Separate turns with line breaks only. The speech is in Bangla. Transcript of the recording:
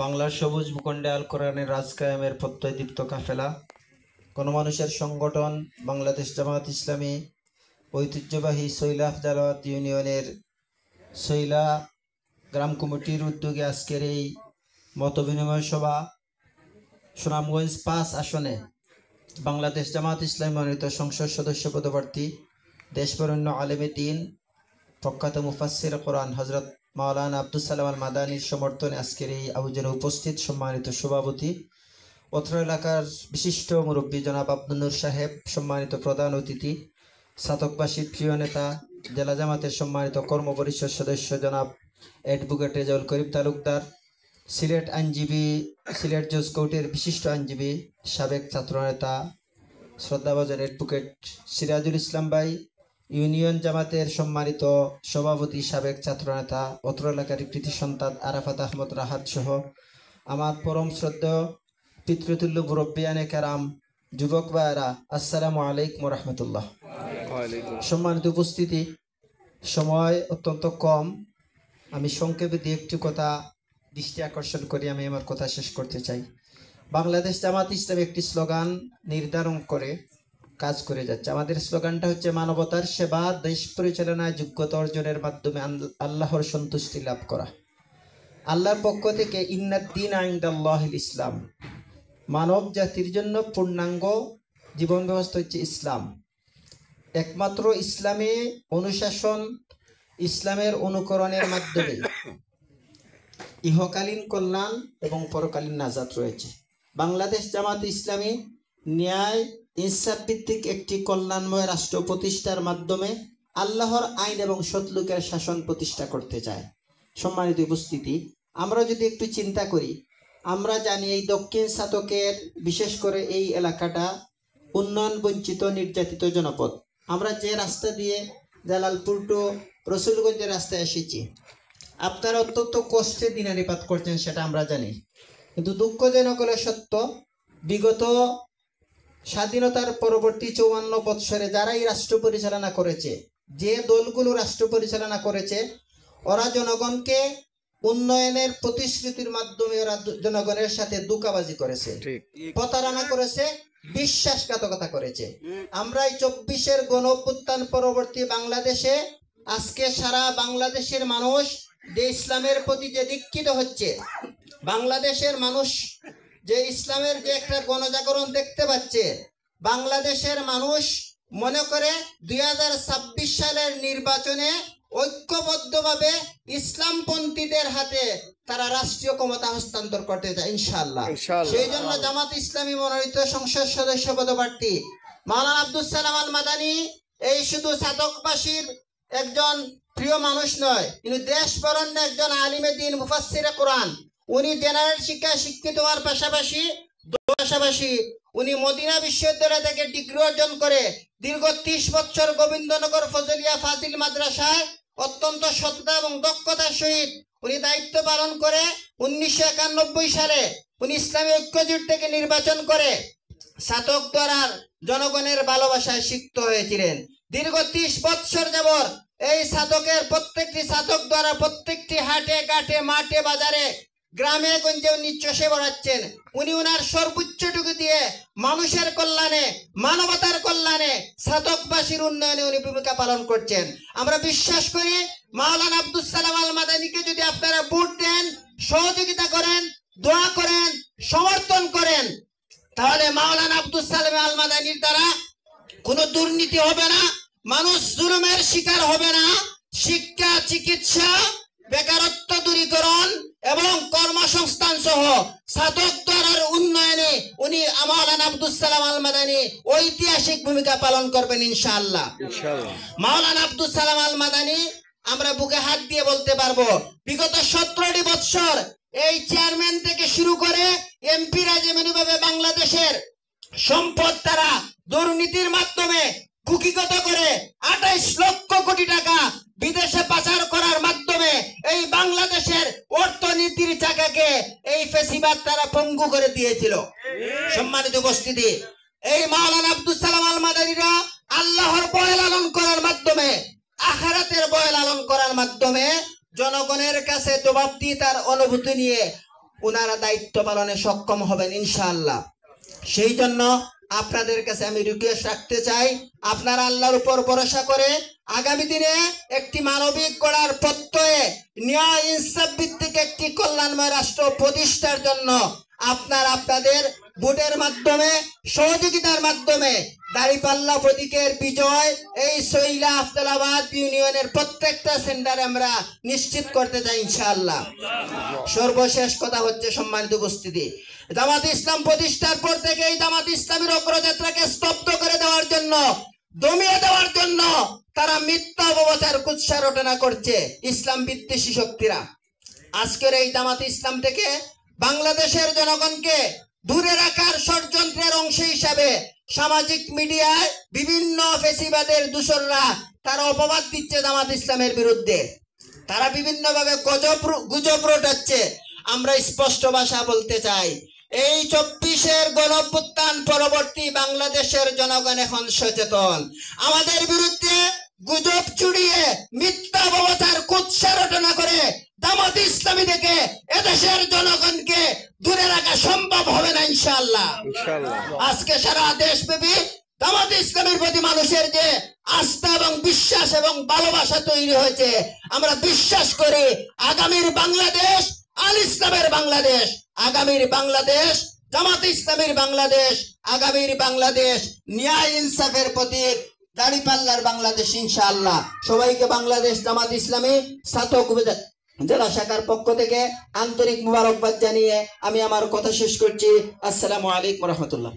বাংলার সবুজ ভূখণ্ডে আল কোরআনের রাজ কায়েমের প্রত্যয়দীপ্ত কাফেলা, গণমানুষের সংগঠন বাংলাদেশ জামায়াত ইসলামী ঐতিহ্যবাহী সৈলা জালাওয়াত ইউনিয়নের সৈলা গ্রাম কমিটির উদ্যোগে আজকের এই মতবিনিময় সভা সুনামগঞ্জ ৫ আসনে বাংলাদেশ জামায়াত ইসলামী মনোনীত সংসদ সদস্য পদপ্রার্থী দেশবরেণ্য আলেমে দ্বীন প্রখ্যাত মুফাসসির কোরআন হযরত মাওলানা আব্দুস সালাম আল মাদানির সমর্থনে আজকের এই আয়োজনে উপস্থিত সম্মানিত সভাপতি, অত্র এলাকার বিশিষ্ট মুরব্বী জনাব আব্দুল নূর সাহেব, সম্মানিত প্রধান অতিথি, সাতকবাসীর প্রিয় নেতা জেলা জামাতের সম্মানিত কর্মপরিষদ সদস্য জনাব অ্যাডভোকেট রেজাউল করিম তালুকদার, সিলেট আইনজীবী, সিলেট জজ কোর্টের বিশিষ্ট আইনজীবী, সাবেক ছাত্রনেতা শ্রদ্ধাভাজন অ্যাডভোকেট সিরাজুল ইসলাম ভাই, ইউনিয়ন জামাতের সম্মানিত সভাপতি, সাবেক ছাত্রনেতা, অত্র এলাকার কৃতি সন্তান আরাফাত আহমদ রাহাত সহ আমার পরম শ্রদ্ধেয় পিতৃতুল্য মুরব্বিয়ানে কেরাম, যুবক ভাইয়েরা, আসসালামু আলাইকুম রহমতুল্লাহ। সম্মানিত উপস্থিতি, সময় অত্যন্ত কম, আমি সংক্ষেপে দিয়ে একটি কথা দৃষ্টি আকর্ষণ করি আমি আমার কথা শেষ করতে চাই। বাংলাদেশ জামাত ইসলামী একটি স্লোগান নির্ধারণ করে কাজ করে যাচ্ছে। আমাদের স্লোগানটা হচ্ছে মানবতার সেবা, দেশ পরিচালনায় যোগ্যতা অর্জনের মাধ্যমে আল্লাহর সন্তুষ্টি লাভ করা। আল্লাহর পক্ষ থেকে ইন্নাদ্দীন ইনদাল্লাহিল ইসলাম, মানব জাতির জন্য পূর্ণাঙ্গ জীবন ব্যবস্থা হচ্ছে ইসলাম। একমাত্র ইসলামী অনুশাসন, ইসলামের অনুকরণের মাধ্যমে ইহকালীন কল্যাণ এবং পরকালীন নাজাত রয়েছে। বাংলাদেশ জামাত ইসলামী ন্যায় ইনসাফ ভিত্তিক একটি কল্যাণময় রাষ্ট্র প্রতিষ্ঠার মাধ্যমে আল্লাহর আইন এবং সৎলোকের শাসন প্রতিষ্ঠা করতে চায়। সম্মানিত উপস্থিতি, আমরা যদি একটু চিন্তা করি, আমরা জানি এই দক্ষিণ সাতকের বিশেষ করে এই এলাকাটা উন্নয়ন বঞ্চিত নির্যাতিত জনপদ। আমরা যে রাস্তা দিয়ে জালালপুর টু রসুলগঞ্জের রাস্তায় এসেছি, আপনারা অত্যন্ত কষ্টে দিনারিপাত করছেন সেটা আমরা জানি, কিন্তু দুঃখজনক হলে সত্য, বিগত স্বাধীনতার পরবর্তী ৫৪ বৎসরে যারা এই রাষ্ট্র পরিচালনা করেছে, যে দলগুলো রাষ্ট্র পরিচালনা করেছে, ওরা জনগণকে উন্নয়নের প্রতিশ্রুতির মাধ্যমে ওরা জনগণের সাথে ধোঁকাবাজি করেছে, প্রতারণা করেছে, বিশ্বাসঘাতকতা করেছে। আমরা এই ২৪-এর গণ অভ্যুত্থান পরবর্তী বাংলাদেশে আজকে সারা বাংলাদেশের মানুষ যে ইসলামের প্রতি যে দীক্ষিত হচ্ছে, বাংলাদেশের মানুষ যে ইসলামের যে একটা গণজাগরণ দেখতে পাচ্ছে, বাংলাদেশের মানুষ মনে করে ২০২৬ সালের নির্বাচনে ঐক্যবদ্ধভাবে ইসলামপন্থীদের হাতে তারা রাষ্ট্রীয় ক্ষমতা হস্তান্তর করতে চায় ইনশাআল্লাহ। সেই জন্য জামাত ইসলামী মনোনীত সংসদ সদস্য পদপ্রার্থী মাওলানা আব্দুস সালাম আল মাদানি এই শুধু সাতকবাসীর একজন প্রিয় মানুষ নয়, কিন্তু দেশ বরেণ্য একজন আলিমে দ্বীন মুফাসসিরে কোরআন। উনি জেনারেল শিক্ষায় শিক্ষিত হওয়ার পাশাপাশি উনি মদিনা বিশ্ববিদ্যালয় থেকে ডিগ্রি অর্জন করে দীর্ঘ ৩০ বছর গোবিন্দনগর ফজলিয়া ফাজিল মাদ্রাসায় অত্যন্ত সততা এবং দক্ষতার সহিত উনি দায়িত্ব পালন করে ১৯৯১ সালে উনি ইসলামী ঐক্যজোট থেকে নির্বাচন করে সাতক দ্বারার জনগণের ভালোবাসায় সিক্ত হয়েছিলেন। দীর্ঘ ৩০ বছর যাবত এই সাতকের প্রত্যেকটি সাতক দ্বারা প্রত্যেকটি হাটে ঘাটে মাঠে বাজারে গ্রামে গঞ্জে উনি চষে বেড়াচ্ছেন। উনি উনার সর্বোচ্চটুকু দিয়ে মানুষের কল্যাণে, মানবতার কল্যাণে, সাতকবাসীর উন্নয়নে উনি ভূমিকা পালন করছেন। আমরা বিশ্বাস করি মাওলানা আব্দুস সালাম আল মাদানিকে যদি আপনারা ভোট দেন, সহযোগিতা করেন, দোয়া করেন, সমর্থন করেন, তাহলে মাওলানা আব্দুস সালাম আল মাদানির দ্বারা কোনো দুর্নীতি হবে না, মানুষ জুলুমের শিকার হবে না। শিক্ষা, চিকিৎসা, বেকারত্ব দূরীকরণ এবং কর্মসংস্থান সহ সাতক দ্বারার উন্নয়নে উনি মাওলানা আব্দুস সালাম আল মাদানি ঐতিহাসিক ভূমিকা পালন করবেন ইনশাআল্লাহ। মাওলানা আব্দুস সালাম আল মাদানি আমরা বুকে হাত দিয়ে বলতে পারবো, বিগত ১৭টি বৎসর এই চেয়ারম্যান থেকে শুরু করে এমপিরা যেমনিভাবে বাংলাদেশের সম্পদ তারা দুর্নীতির মাধ্যমে কুক্ষিগত করে ২৮ লক্ষ কোটি টাকা বিদেশে পাচার করার মাধ্যমে এই বাংলাদেশের অর্থনীতির চাকাকে এই ফেসিবাদ তারা পঙ্গু করে দিয়েছিল। সম্মানিত উপস্থিতি, এই মাওলানা আব্দুস সালাম আল মাদানিরা আল্লাহর ভয় লালন করার মাধ্যমে, আখিরাতের ভয় লালন করার মাধ্যমে জনগণের কাছে জবাবদিহিতার অনুভূতি নিয়ে ওনারা দায়িত্ব পালনে সক্ষম হবেন ইনশাআল্লাহ। সেই জন্য আপনাদের কাছে আমি রিকোয়েস্ট রাখতে চাই, আপনারা আল্লাহর উপর ভরসা করে আগামী দিনে একটি মানবিক গড়ার প্রত্যয়ে ন্যায় ইনসাফ ভিত্তিক একটি কল্যাণময় রাষ্ট্র প্রতিষ্ঠার জন্য আপনারা আপনাদের ভোটের মাধ্যমে, সহযোগিতার মাধ্যমে দাঁড়িপাল্লা প্রতীকের বিজয় এই সৈলা আফতালাবাদ ইউনিয়নের প্রত্যেকটা সেন্টারে আমরা নিশ্চিত করতে চাই ইনশাআল্লাহ। সর্বশেষ কথা হচ্ছে, সম্মানিত উপস্থিতি, জামাত ইসলাম প্রতিষ্ঠার পর থেকে এই জামাত ইসলামের অগ্রযাত্রাকে স্তব্ধ করে দেওয়ার জন্য, দমিয়ে দেওয়ার জন্য তারা মিথ্যা অপপ্রচার কুৎসা রটনা করছে ইসলাম বিদ্বেষী শক্তিরা। আজকের এই জামাত ইসলাম থেকে বাংলাদেশের জনগণকে দূরে রাখার ষড়যন্ত্রের অংশ হিসাবে সামাজিক মিডিয়ায় বিভিন্ন ফেসিবাদের দূষররা তারা অপবাদ দিচ্ছে জামাত ইসলামের বিরুদ্ধে। তারা বিভিন্ন ভাবে গুজব রটাচ্ছে। আমরা স্পষ্ট ভাষা বলতে চাই, এই 24-এর গণঅভ্যুত্থান পরবর্তী বাংলাদেশের জনগণ এখন সচেতন। আমাদের বিরুদ্ধে গুজব ছড়িয়ে মিথ্যা অপপ্রচার কুৎসা রটনা করে জামাত ইসলামী থেকে এদেশের জনগণকে দূরে রাখা সম্ভব হবে না ইনশাআল্লাহ। আজকে সারা দেশব্যাপী জামাত ইসলামের প্রতি মানুষের যে আস্থা এবং বিশ্বাস এবং ভালোবাসা তৈরি হয়েছে, আমরা বিশ্বাস করি আগামীর বাংলাদেশ আল ইসলামের বাংলাদেশ, আগামীর বাংলাদেশ জামাত ইসলামের বাংলাদেশ, আগামীর বাংলাদেশ ন্যায় ইনসাফের প্রতীক দাঁড়িপাল্লার বাংলাদেশ ইনশাআল্লাহ। সবাইকে বাংলাদেশ জামাত ইসলামী ছাত্র জেলা শাখার পক্ষ থেকে আন্তরিক মুবারকবাদ জানিয়ে আমি আমার কথা শেষ করছি। আসসালামু আলাইকুম রহমতুল্লাহ।